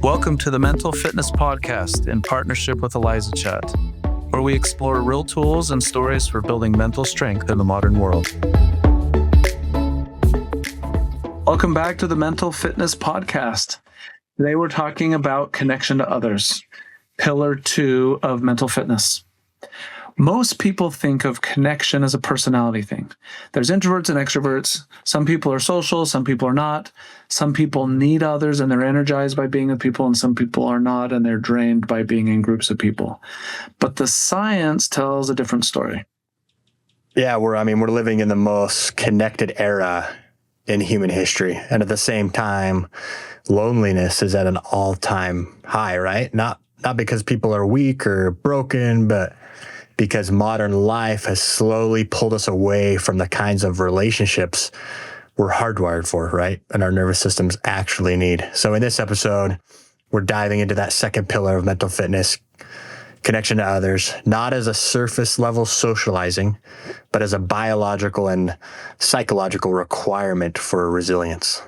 Welcome to the Mental Fitness Podcast in partnership with Eliza Chat, where we explore real tools and stories for building mental strength in the modern world. Welcome back to the Mental Fitness Podcast. Today we're talking about connection to others, pillar 2 of mental fitness. Most people think of connection as a personality thing. There's introverts and extroverts. Some people are social, some people are not. Some people need others and they're energized by being with people, and some people are not and they're drained by being in groups of people. But the science tells a different story. Yeah, we're living in the most connected era in human history. And at the same time, loneliness is at an all-time high, right? Not because people are weak or broken, but because modern life has slowly pulled us away from the kinds of relationships we're hardwired for, right? And our nervous systems actually need. So in this episode, we're diving into that second pillar of mental fitness, connection to others, not as a surface level socializing, but as a biological and psychological requirement for resilience.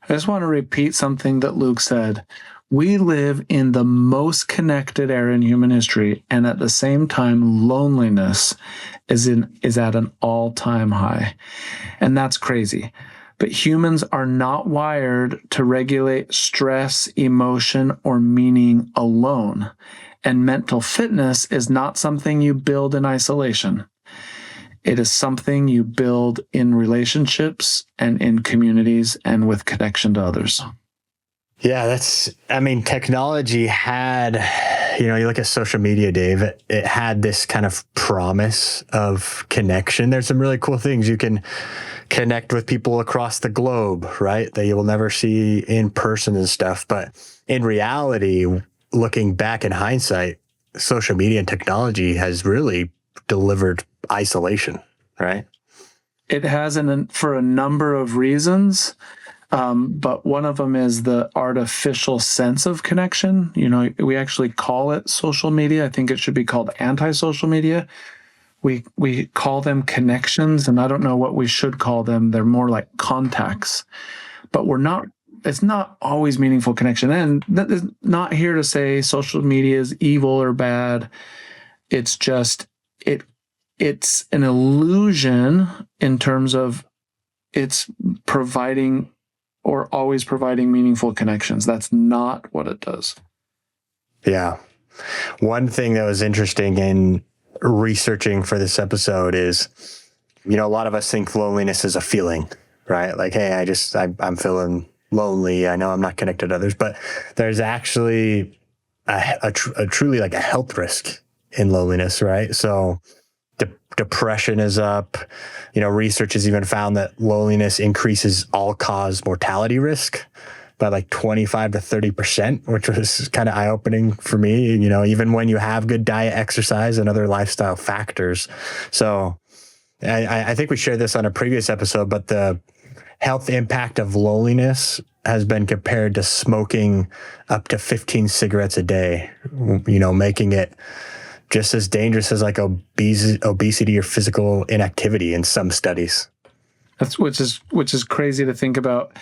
I just want to repeat something that Luke said. We live in the most connected era in human history, and at the same time, loneliness is at an all-time high. And that's crazy. But humans are not wired to regulate stress, emotion, or meaning alone. And mental fitness is not something you build in isolation. It is something you build in relationships and in communities and with connection to others. Yeah, technology had, you look at social media, Dave, it had this kind of promise of connection. There's some really cool things. You can connect with people across the globe, right? That you will never see in person and stuff. But in reality, looking back in hindsight, social media and technology has really delivered isolation, right? It has for a number of reasons. But one of them is the artificial sense of connection. We actually call it social media. I think it should be called anti-social media. We call them connections, and I don't know what we should call them. They're more like contacts. But it's not always meaningful connection. And that is not here to say social media is evil or bad. It's just, it's an illusion in terms of it's providing or always providing meaningful connections. That's not what it does. Yeah. One thing that was interesting in researching for this episode is, a lot of us think loneliness is a feeling, right? Like, hey, I'm feeling lonely. I know I'm not connected to others, but there's actually a truly like a health risk in loneliness, right? So depression is up. Research has even found that loneliness increases all-cause mortality risk by like 25 to 30%, which was kind of eye-opening for me, even when you have good diet, exercise, and other lifestyle factors. So I think we shared this on a previous episode, but the health impact of loneliness has been compared to smoking up to 15 cigarettes a day, making it just as dangerous as like obesity or physical inactivity in some studies. Which is crazy to think about.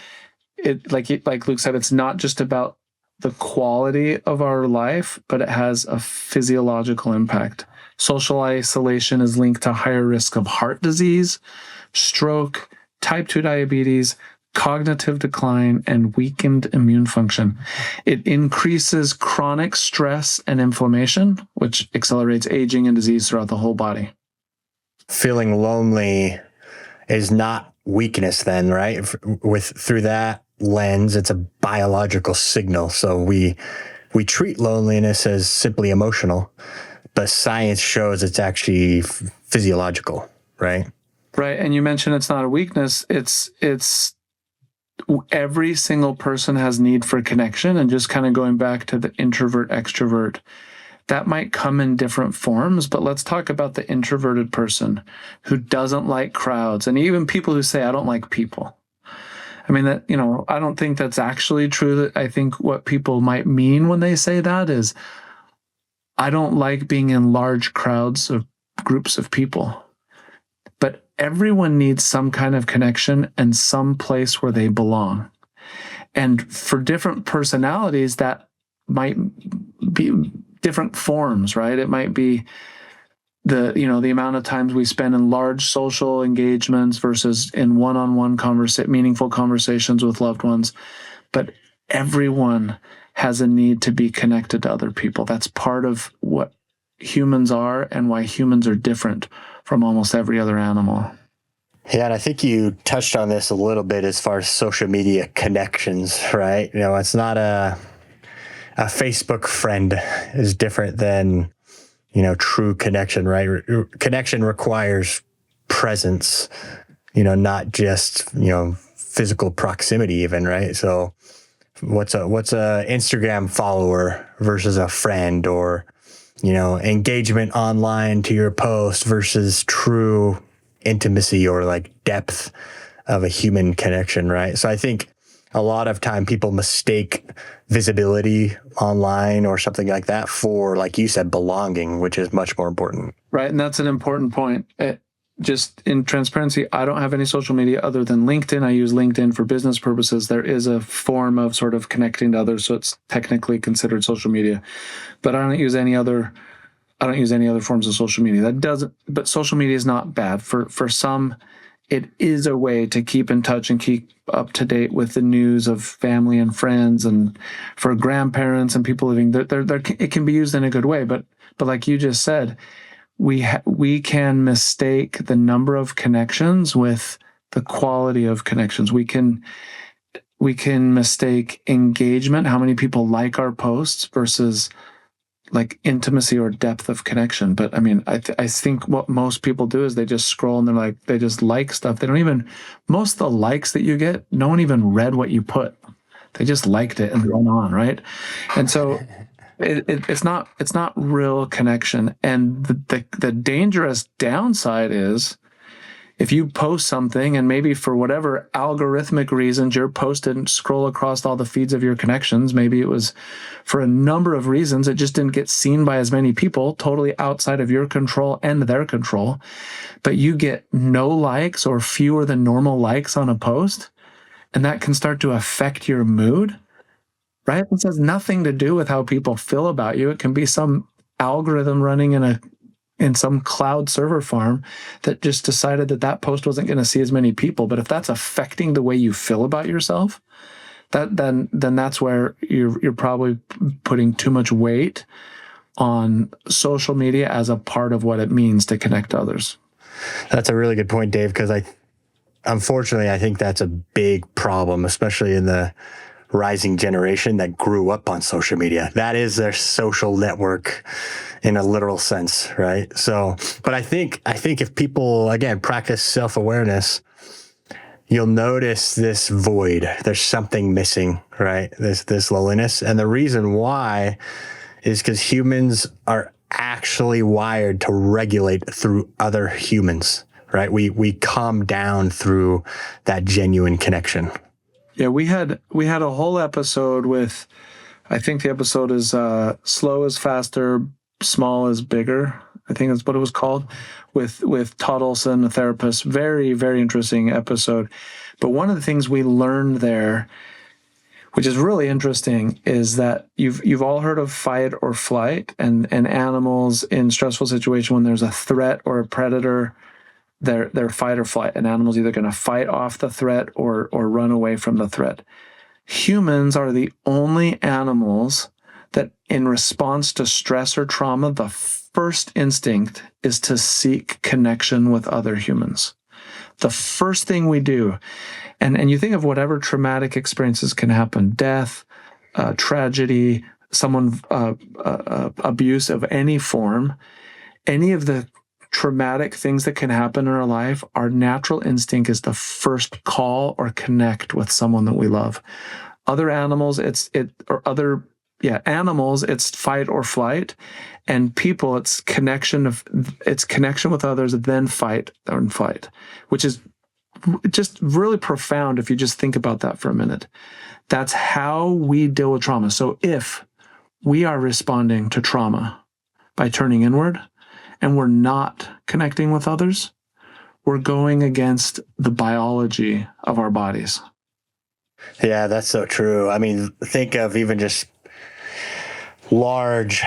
Like Luke said, it's not just about the quality of our life, but it has a physiological impact. Social isolation is linked to higher risk of heart disease, stroke, type 2 diabetes, cognitive decline, and weakened immune function. It increases chronic stress and inflammation, which accelerates aging and disease throughout the whole body. Feeling lonely is not weakness then, right? Through that lens, it's a biological signal. So we treat loneliness as simply emotional, but science shows it's actually physiological, right? Right. And you mentioned it's not a weakness. It's every single person has need for connection. And just kind of going back to the introvert extrovert, that might come in different forms, but let's talk about the introverted person who doesn't like crowds, and even people who say, I don't like people. I mean, I don't think that's actually true. I think what people might mean when they say that is, I don't like being in large crowds of groups of people. But everyone needs some kind of connection and some place where they belong. And for different personalities, that might be different forms, right? It might be the amount of times we spend in large social engagements versus in one-on-one meaningful conversations with loved ones. But everyone has a need to be connected to other people. That's part of what humans are and why humans are different from almost every other animal. Yeah, and I think you touched on this a little bit as far as social media connections, right? It's not a Facebook friend is different than, true connection, right? Connection requires presence, not just, physical proximity even, right? So what's a Instagram follower versus a friend, or, engagement online to your post versus true intimacy or like depth of a human connection, right? So I think a lot of time people mistake visibility online or something like that for, like you said, belonging, which is much more important. Right. And that's an important point. Just in transparency, I don't have any social media other than LinkedIn. I use LinkedIn for business purposes. There is a form of sort of connecting to others, so it's technically considered social media. But I don't use any other forms of social media. But social media is not bad. For some, it is a way to keep in touch and keep up to date with the news of family and friends, and for grandparents and people living there, it can be used in a good way. But like you just said, we can mistake the number of connections with the quality of connections. We can mistake engagement, how many people like our posts, versus like intimacy or depth of connection. But I mean, I think what most people do is they just scroll and they just like stuff. They don't even, most of the likes that you get, no one even read what you put. They just liked it and went on, right? And so it's not real connection. And the dangerous downside is, if you post something and maybe for whatever algorithmic reasons your post didn't scroll across all the feeds of your connections, maybe it was for a number of reasons, it just didn't get seen by as many people, totally outside of your control and their control, but you get no likes or fewer than normal likes on a post, and that can start to affect your mood, right? This has nothing to do with how people feel about you. It can be some algorithm running in some cloud server farm that just decided that post wasn't going to see as many people. But if that's affecting the way you feel about yourself, then that's where you're probably putting too much weight on social media as a part of what it means to connect to others. That's a really good point, Dave, because unfortunately, I think that's a big problem, especially in the rising generation that grew up on social media. That is their social network in a literal sense, right? So, but I think if people, again, practice self-awareness, you'll notice this void. There's something missing, right? This loneliness. And the reason why is because humans are actually wired to regulate through other humans, right? We calm down through that genuine connection. Yeah, we had a whole episode with, I think the episode is Slow is Faster, Small is Bigger. I think that's what it was called, with Todd Olson, a therapist. Very, very interesting episode. But one of the things we learned there, which is really interesting, is that you've all heard of fight or flight, and animals in stressful situation, when there's a threat or a predator, they're fight or flight. An animal's either going to fight off the threat or run away from the threat. Humans are the only animals that, in response to stress or trauma, the first instinct is to seek connection with other humans. The first thing we do, and you think of whatever traumatic experiences can happen, death, tragedy, someone abuse of any form, any of the traumatic things that can happen in our life, our natural instinct is to first call or connect with someone that we love. Other animals, animals, it's fight or flight, and people, it's connection with others, then fight or flight, which is just really profound if you just think about that for a minute. That's how we deal with trauma. So if we are responding to trauma by turning inward, and we're not connecting with others, we're going against the biology of our bodies. Yeah, that's so true. I mean, think of even just large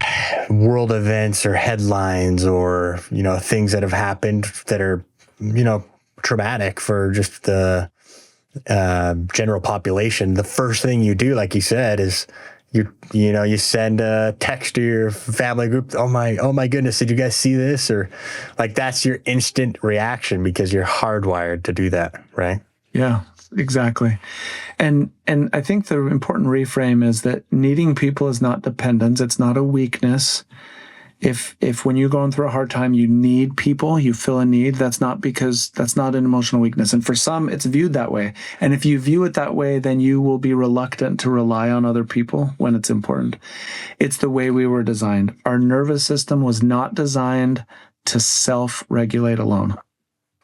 world events or headlines or, things that have happened that are, traumatic for just the general population, the first thing you do, like you said, is you send a text to your family group. Oh my goodness, did you guys see this? Or like that's your instant reaction because you're hardwired to do that, right? Yeah, exactly. And I think the important reframe is that needing people is not dependence. It's not a weakness. If when you're going through a hard time, you need people, you feel a need, that's not an emotional weakness. And for some, it's viewed that way. And if you view it that way, then you will be reluctant to rely on other people when it's important. It's the way we were designed. Our nervous system was not designed to self-regulate alone.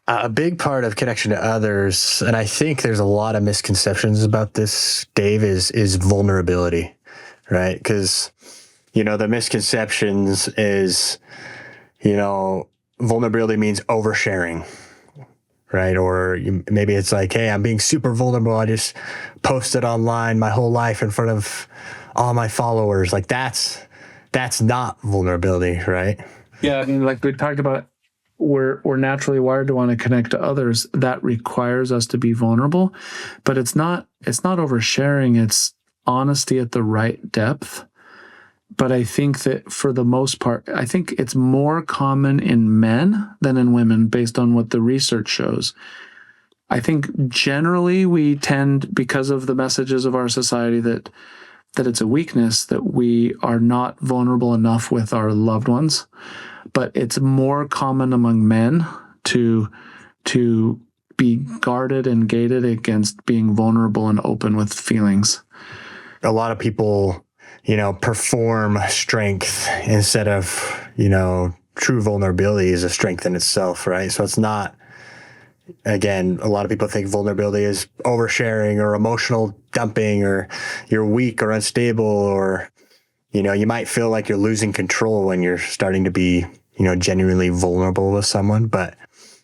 A big part of connection to others, and I think there's a lot of misconceptions about this, Dave, is vulnerability, right? Because the misconceptions is, vulnerability means oversharing, right? Or maybe it's like, hey, I'm being super vulnerable. I just posted online my whole life in front of all my followers. Like that's not vulnerability, right? Yeah, I mean, like we talked about, we're naturally wired to want to connect to others. That requires us to be vulnerable, but it's not oversharing. It's honesty at the right depth. But I think that for the most part, I think it's more common in men than in women based on what the research shows. I think generally we tend, because of the messages of our society, that it's a weakness, that we are not vulnerable enough with our loved ones. But it's more common among men to be guarded and gated against being vulnerable and open with feelings. A lot of people perform strength instead of, true vulnerability is a strength in itself, right? So it's not, again, a lot of people think vulnerability is oversharing or emotional dumping or you're weak or unstable or, you might feel like you're losing control when you're starting to be, genuinely vulnerable with someone. But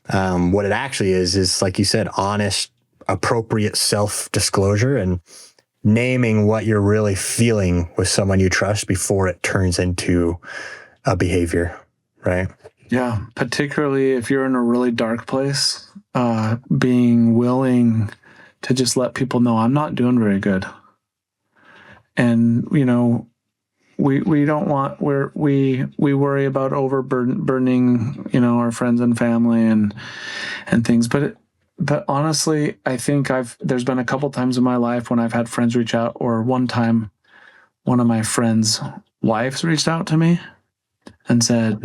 what it actually is like you said, honest, appropriate self-disclosure and naming what you're really feeling with someone you trust before it turns into a behavior, right? Yeah, particularly if you're in a really dark place, being willing to just let people know I'm not doing very good. And, we don't want, we worry about overburdening, our friends and family and things, but honestly, I think there's been a couple times in my life when I've had friends reach out, or one time one of my friends' wives reached out to me and said,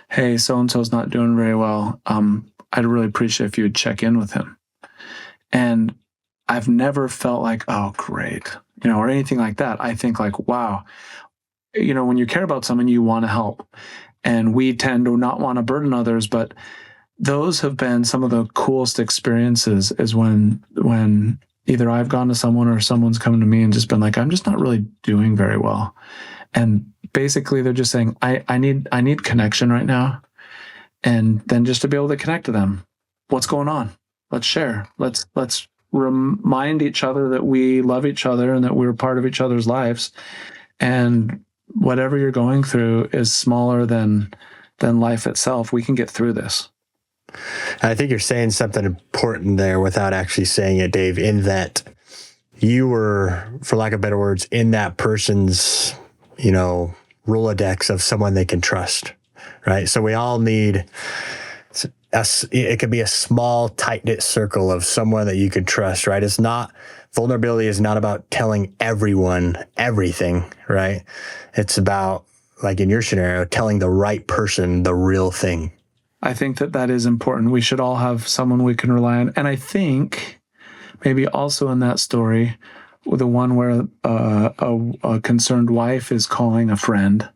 hey, so-and-so's not doing very well. I'd really appreciate if you would check in with him. And I've never felt like, oh, great, or anything like that. I think like, wow, when you care about someone, you want to help. And we tend to not want to burden others, but those have been some of the coolest experiences is when either I've gone to someone or someone's come to me and just been like, I'm just not really doing very well. And basically they're just saying, I need connection right now. And then just to be able to connect to them. What's going on? Let's share. Let's remind each other that we love each other and that we're part of each other's lives. And whatever you're going through is smaller than life itself. We can get through this. I think you're saying something important there without actually saying it, Dave, in that you were, for lack of better words, in that person's, Rolodex of someone they can trust, right? So we all need, it could be a small, tight-knit circle of someone that you could trust, right? Vulnerability is not about telling everyone everything, right? It's about, like in your scenario, telling the right person the real thing. I think that is important. We should all have someone we can rely on. And I think maybe also in that story, the one where a concerned wife is calling a friend,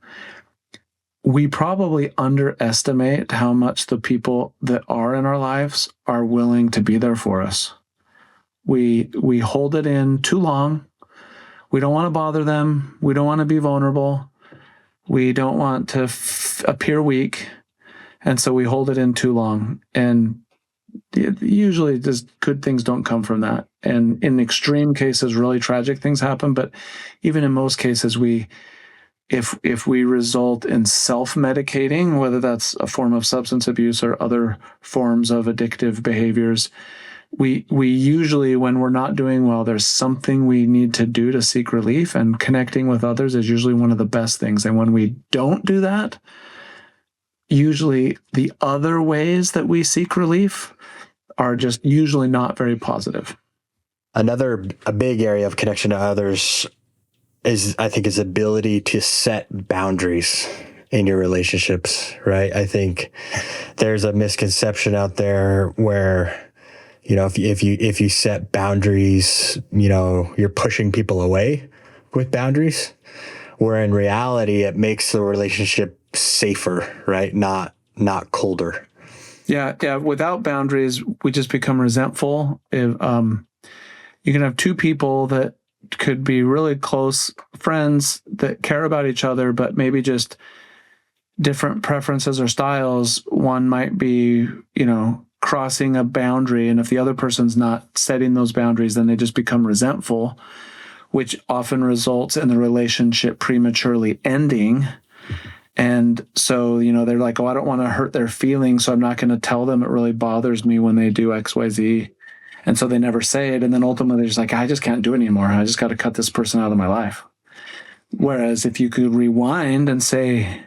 we probably underestimate how much the people that are in our lives are willing to be there for us. We hold it in too long. We don't want to bother them. We don't want to be vulnerable. We don't want to appear weak. And so we hold it in too long. And usually just good things don't come from that. And in extreme cases, really tragic things happen. But even in most cases, we if we result in self-medicating, whether that's a form of substance abuse or other forms of addictive behaviors, we usually, when we're not doing well, there's something we need to do to seek relief, and connecting with others is usually one of the best things. And when we don't do that, usually the other ways that we seek relief are just usually not very positive. A big area of connection to others is, I think, is ability to set boundaries in your relationships, right? I think there's a misconception out there where, if you set boundaries, you're pushing people away with boundaries, where in reality it makes the relationship safer, right? Not colder. Yeah. Without boundaries, we just become resentful. If, you can have two people that could be really close friends that care about each other, but maybe just different preferences or styles. One might be, crossing a boundary, and if the other person's not setting those boundaries, then they just become resentful, which often results in the relationship prematurely ending. And so, they're like, oh, I don't want to hurt their feelings, so I'm not going to tell them it really bothers me when they do XYZ. And so they never say it. And then ultimately they're just like, I just can't do it anymore. I just got to cut this person out of my life. Whereas if you could rewind and say,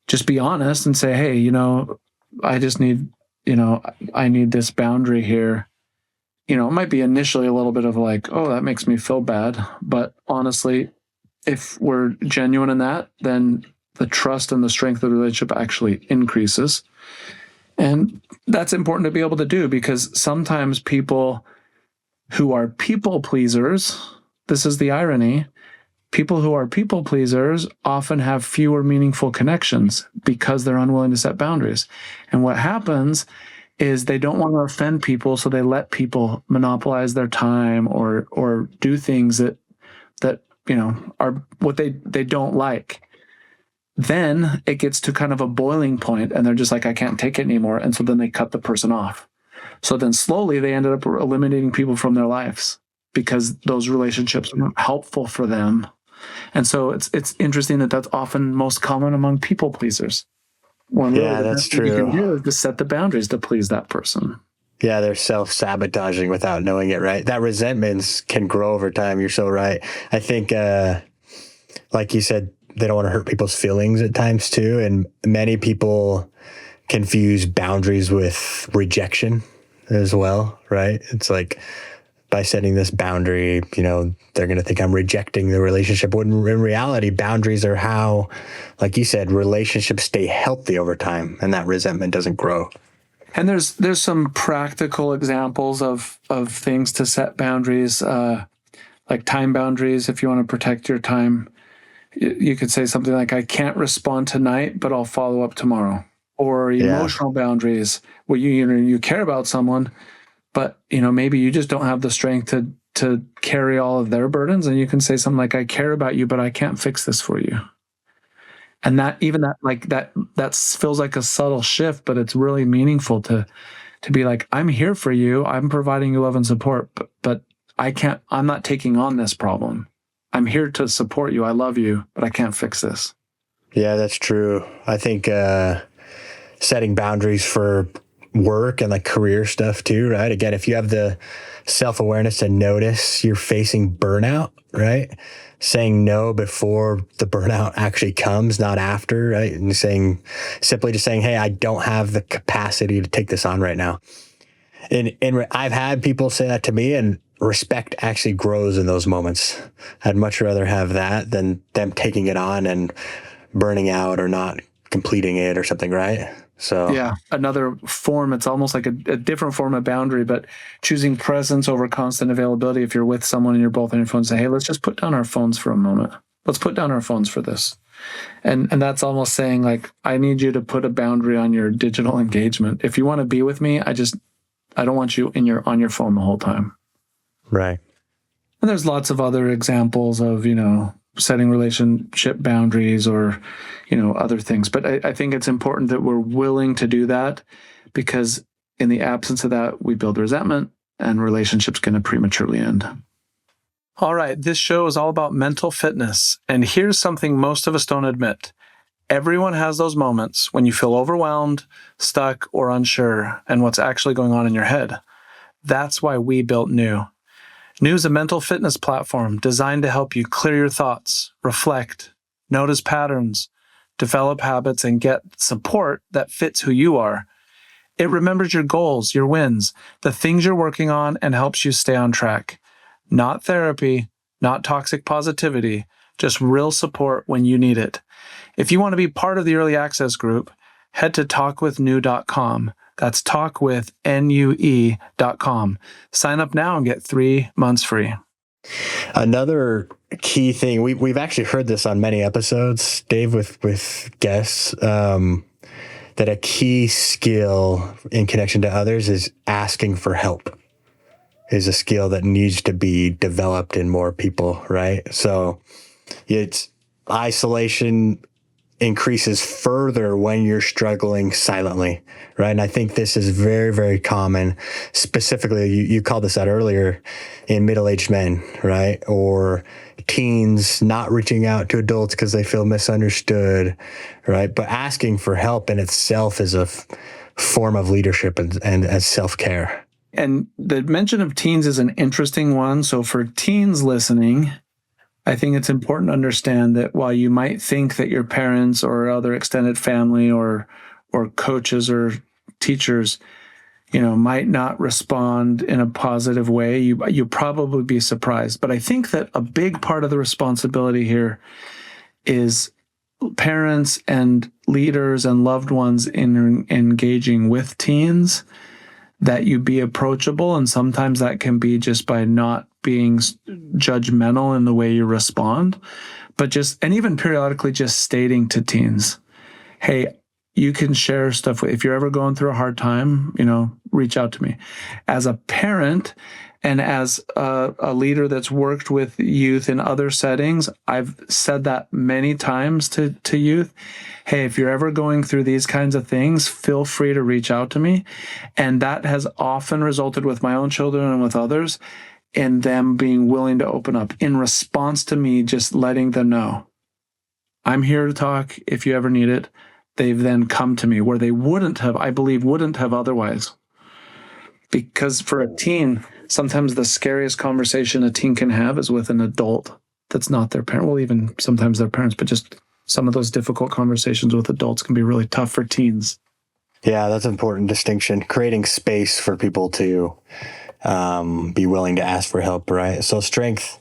just be honest and say, hey, I just need, I need this boundary here. It might be initially a little bit of like, oh, that makes me feel bad. But honestly, if we're genuine in that, then the trust and the strength of the relationship actually increases. And that's important to be able to do, because sometimes people who are people pleasers, this is the irony, people who are people pleasers often have fewer meaningful connections because they're unwilling to set boundaries. And what happens is they don't want to offend people, so they let people monopolize their time or do things that are what they don't like. Then it gets to kind of a boiling point and they're just like, I can't take it anymore. And so then they cut the person off. So then slowly they ended up eliminating people from their lives because those relationships weren't helpful for them. And so it's interesting that that's often most common among people pleasers. When really that's true. You can do is true. just set the boundaries to please that person. Yeah, they're self-sabotaging without knowing it, right? That resentments can grow over time. You're so right. I think, like you said, they don't want to hurt people's feelings at times too. And many people confuse boundaries with rejection as well, right? It's like, by setting this boundary, they're going to think I'm rejecting the relationship. When in reality, boundaries are how, like you said, relationships stay healthy over time and that resentment doesn't grow. And there's some practical examples of things to set boundaries, like time boundaries. If you want to protect your time, you could say something like, I can't respond tonight, but I'll follow up tomorrow. Or emotional boundaries, where you care about someone, but maybe you just don't have the strength to carry all of their burdens, and you can say something like, I care about you, but I can't fix this for you. And that feels like a subtle shift, but it's really meaningful to be like, I'm here for you, I'm providing you love and support, but I'm not taking on this problem. I'm here to support you. I love you, but I can't fix this. Yeah, that's true. I think setting boundaries for work and like career stuff too, right? Again, if you have the self-awareness to notice you're facing burnout, right? Saying no before the burnout actually comes, not after, right? And simply just saying, hey, I don't have the capacity to take this on right now. And I've had people say that to me, and respect actually grows in those moments. I'd much rather have that than them taking it on and burning out or not completing it or something, right? So yeah, another form, it's almost like a different form of boundary, but choosing presence over constant availability. If you're with someone and you're both on your phone, say, hey, let's just put down our phones for a moment. Let's put down our phones for this. And that's almost saying like, I need you to put a boundary on your digital engagement. If you want to be with me, I don't want you on your phone the whole time. Right. And there's lots of other examples of, setting relationship boundaries or, other things. But I think it's important that we're willing to do that, because in the absence of that, we build resentment and relationships going to prematurely end. All right, this show is all about mental fitness, and here's something most of us don't admit. Everyone has those moments when you feel overwhelmed, stuck, or unsure, and what's actually going on in your head. That's why we built New. New is a mental fitness platform designed to help you clear your thoughts, reflect, notice patterns, develop habits, and get support that fits who you are. It remembers your goals, your wins, the things you're working on, and helps you stay on track. Not therapy, not toxic positivity, just real support when you need it. If you want to be part of the early access group, head to talkwithnew.com. That's talkwithnue.com. Sign up now and get 3 months free. Another key thing, we've actually heard this on many episodes, Dave, with guests, that a key skill in connection to others is asking for help, is a skill that needs to be developed in more people, right? So it's isolation increases further when you're struggling silently, right? And I think this is very, very common. Specifically, you called this out earlier in middle-aged men, right? Or teens not reaching out to adults because they feel misunderstood, right? But asking for help in itself is a form of leadership and as self-care. And the mention of teens is an interesting one. So for teens listening, I think it's important to understand that while you might think that your parents or other extended family or coaches or teachers, might not respond in a positive way, you probably be surprised. But I think that a big part of the responsibility here is parents and leaders and loved ones in engaging with teens, that you be approachable. And sometimes that can be just by not being judgmental in the way you respond, but and even periodically just stating to teens, hey, you can share stuff. If you're ever going through a hard time, reach out to me. As a parent and as a leader that's worked with youth in other settings, I've said that many times to youth. Hey, if you're ever going through these kinds of things, feel free to reach out to me. And that has often resulted with my own children and with others in them being willing to open up in response to me just letting them know, I'm here to talk if you ever need it. They've then come to me where they wouldn't have otherwise. Because for a teen, sometimes the scariest conversation a teen can have is with an adult that's not their parent. Well, even sometimes their parents, but just some of those difficult conversations with adults can be really tough for teens. Yeah, that's an important distinction. Creating space for people to be willing to ask for help, right? So strength,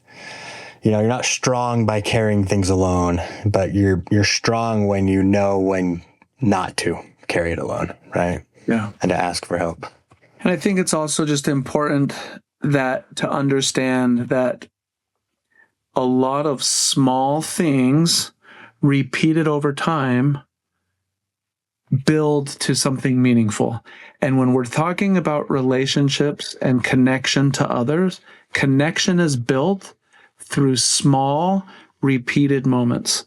you're not strong by carrying things alone, but you're strong when you know when not to carry it alone, right? Yeah. And to ask for help. And I think it's also just important to understand that a lot of small things repeated over time build to something meaningful. And when we're talking about relationships and connection to others, connection is built through small, repeated moments.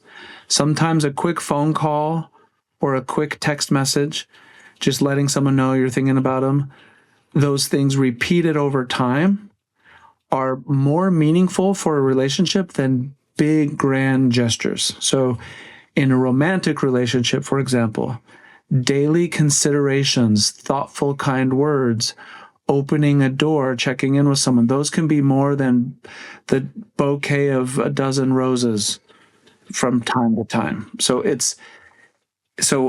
Sometimes a quick phone call or a quick text message, just letting someone know you're thinking about them. Those things repeated over time are more meaningful for a relationship than big, grand gestures. So in a romantic relationship, for example, daily considerations, thoughtful, kind words, opening a door, checking in with someone, those can be more than the bouquet of a dozen roses from time to time. So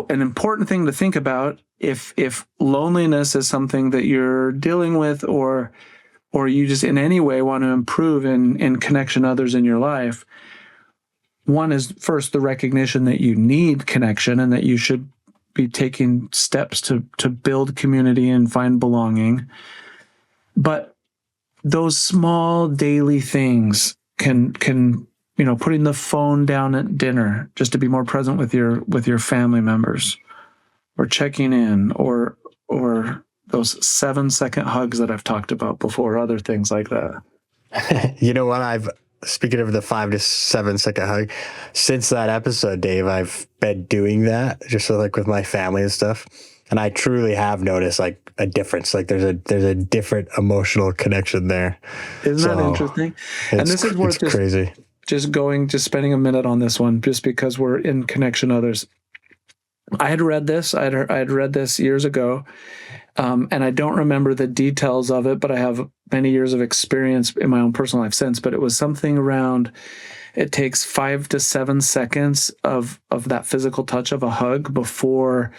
an important thing to think about if loneliness is something that you're dealing with or you just in any way want to improve in connection to others in your life, one is first the recognition that you need connection and that you should be taking steps to build community and find belonging. But those small daily things can putting the phone down at dinner just to be more present with your family members, or checking in, or those 7-second hugs that I've talked about before, other things like that. You know what? Speaking of the 5 to 7 second hug, since that episode, Dave, I've been doing that just with my family and stuff. And I truly have noticed like a difference. Like there's a different emotional connection there. Isn't that interesting? And this is worth crazy. Just spending a minute on this one, just because we're in connection to others. I had read this. I had read this years ago, and I don't remember the details of it, but I have many years of experience in my own personal life since. But it was something around, it takes 5 to 7 seconds of that physical touch of a hug before,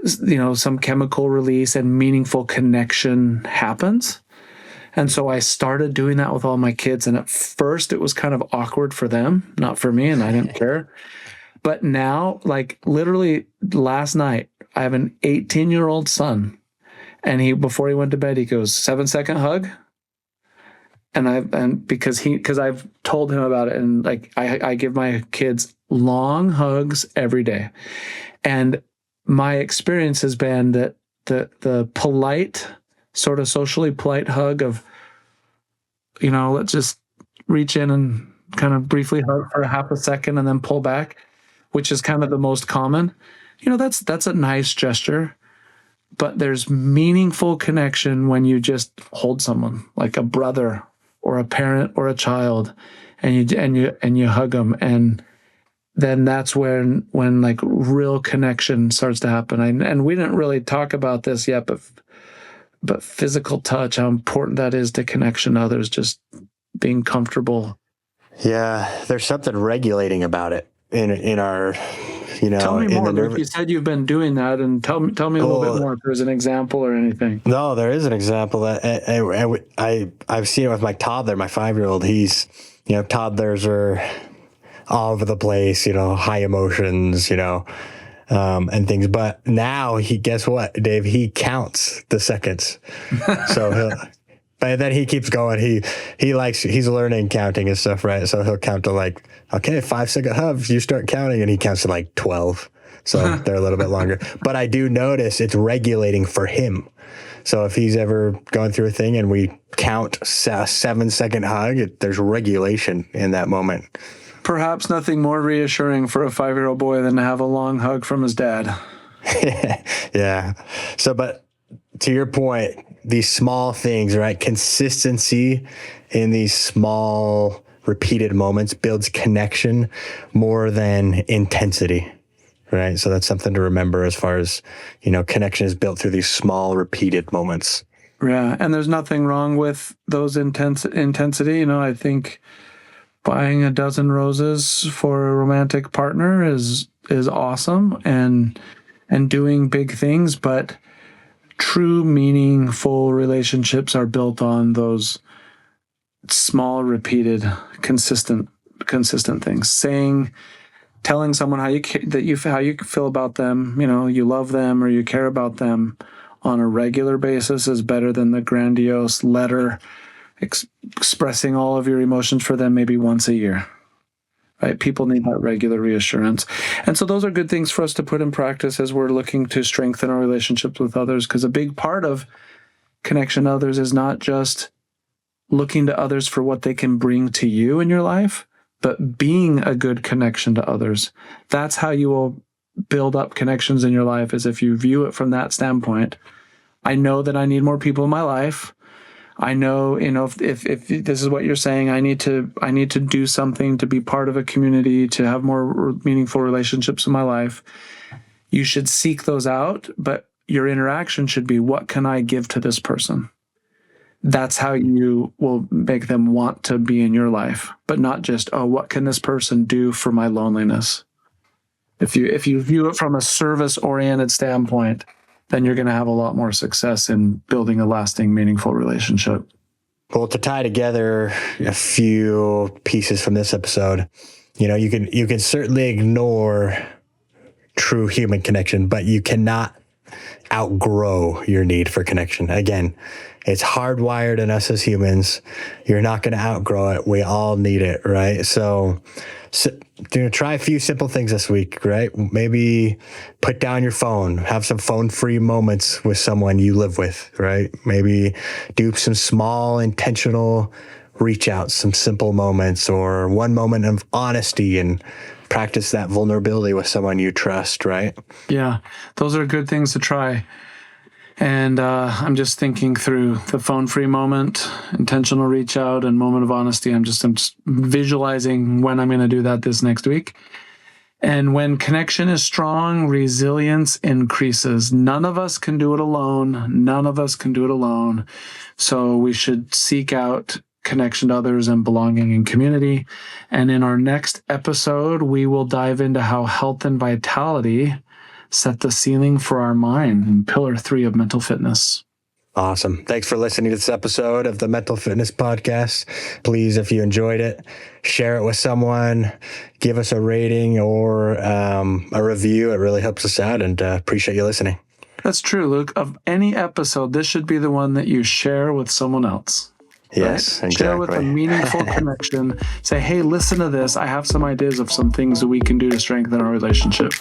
some chemical release and meaningful connection happens. And so I started doing that with all my kids. And at first it was kind of awkward for them, not for me, and I didn't care. But now, like literally last night, I have an 18-year-old son, and before he went to bed, he goes, 7-second hug. And because I've told him about it, and like I give my kids long hugs every day. And my experience has been that the polite, sort of socially polite hug of, let's just reach in and kind of briefly hug for a half a second and then pull back, which is kind of the most common. That's a nice gesture, but there's meaningful connection when you just hold someone like a brother or a parent or a child, and you hug them, and then that's when like real connection starts to happen. And we didn't really talk about this yet, but physical touch, how important that is to connection to others, just being comfortable. Yeah, there's something regulating about it in our, Tell me more. Luke, you said you've been doing that, and tell me a little bit more if there's an example or anything. No, there is an example that I've seen it with my toddler, my 5-year-old. He's, toddlers are all over the place, high emotions, and things. But now guess what, Dave? He counts the seconds. So but then he keeps going. He's learning counting and stuff, right? So he'll count to like, okay, 5-second hugs, you start counting, and he counts to like 12. So they're a little bit longer. But I do notice it's regulating for him. So if he's ever going through a thing and we count a 7-second hug, there's regulation in that moment. Perhaps nothing more reassuring for a 5-year-old boy than to have a long hug from his dad. Yeah. So, but to your point, these small things, right? Consistency in these small repeated moments builds connection more than intensity, right? So that's something to remember as far as, connection is built through these small repeated moments. Yeah. And there's nothing wrong with those intensity. I think buying a dozen roses for a romantic partner is awesome, and doing big things, but true meaningful relationships are built on those small, repeated, consistent things. Telling someone how you feel about them, you love them or you care about them on a regular basis is better than the grandiose letter expressing all of your emotions for them maybe once a year. Right? People need that regular reassurance. And so those are good things for us to put in practice as we're looking to strengthen our relationships with others, because a big part of connection to others is not just looking to others for what they can bring to you in your life, but being a good connection to others. That's how you will build up connections in your life, is if you view it from that standpoint. I know that I need more people in my life. I know, if this is what you're saying, I need to do something to be part of a community, to have more meaningful relationships in my life. You should seek those out, but your interaction should be, what can I give to this person? That's how you will make them want to be in your life, but not just, what can this person do for my loneliness? If you view it from a service-oriented standpoint, then you're going to have a lot more success in building a lasting, meaningful relationship. Well, to tie together a few pieces from this episode, you can certainly ignore true human connection, but you cannot outgrow your need for connection. Again, it's hardwired in us as humans. You're not going to outgrow it. We all need it, right? So try a few simple things this week, right? Maybe put down your phone, have some phone-free moments with someone you live with, right? Maybe do some small intentional reach outs, some simple moments, or one moment of honesty and practice that vulnerability with someone you trust, right? Yeah, those are good things to try. And I'm just thinking through the phone-free moment, intentional reach out, and moment of honesty. I'm just visualizing when I'm going to do that this next week. And when connection is strong, resilience increases. None of us can do it alone. None of us can do it alone. So we should seek out connection to others and belonging in community. And in our next episode, we will dive into how health and vitality set the ceiling for our mind in pillar 3 of mental fitness. Awesome. Thanks for listening to this episode of the Mental Fitness Podcast. Please, if you enjoyed it, share it with someone, give us a rating or a review. It really helps us out, and appreciate you listening. That's true, Luke. Of any episode, this should be the one that you share with someone else. Yes, right? exactly. Share with a meaningful connection. Say, hey, listen to this. I have some ideas of some things that we can do to strengthen our relationship.